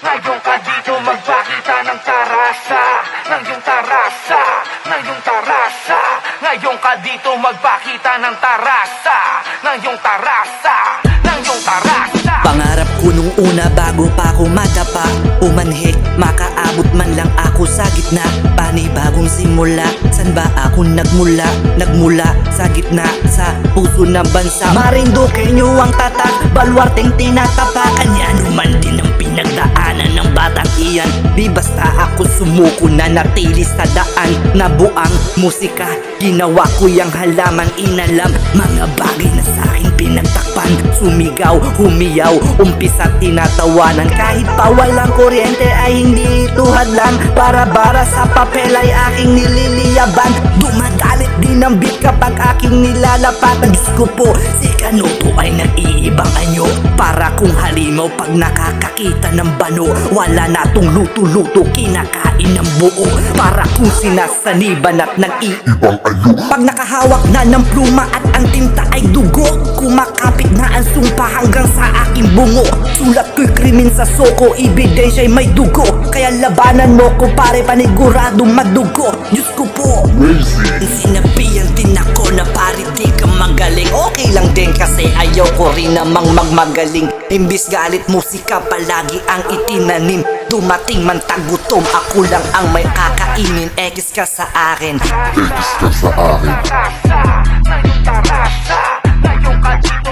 Ngayon ka dito magpakita ng tarasa, ng iyong tarasa, ng iyong tarasa. Ngayon ka dito magpakita ng tarasa, ng iyong tarasa, ng iyong tarasa. Pangarap ko nung una bago pa ako madapa, umanhik, makaabot man lang ako sa gitna. Panibagong simula, san ba ako nagmula? Nagmula sa gitna, sa puso ng bansa. Marindukin nyo ang tatak, baluarteng tinatapakan. Yan naman din ang pinagdaanan ng batang iyan. Di basta ako sumuko na natili sa daan. Nabuang musika, ginawa ko yung halaman. Inalam, mga bagay na sa akin pinagtakpan. Sumigaw, humiyaw, umpisa tinatawanan. Kahit pa walang kuryente ay hindi ito hadlang. Para sa papel ay aking nililiyaban. Dumadalit din ang beat kapag aking nilalapatan. Diyos ko po, si Kanuto ay naiibang anyo. Para kung halimaw pag nakakakita ng bano. Wala na tong luto-luto, kinakain ng buo. Para kung sinasaniban at nag-iibang anyo. Pag nakahawak na ng pluma at ang tinta ay dugo, kumakapit na ang sumpa hanggang sa aking bungo. Sulat ko'y krimen sa soko, ebidensya'y may dugo. Kaya labanan mo ko pare, panigurado madugo. Diyos ko po, sinabihan din ako na pare di ka magaling. Okay lang din kasi ayaw ko rin namang magmagaling. Imbis galit musika palagi ang itinanim. Dumating man tagutom, ako lang ang may kakainin. Ekis ka sa akin, Tarasa, ng iyong tarasa, ngayon ka dito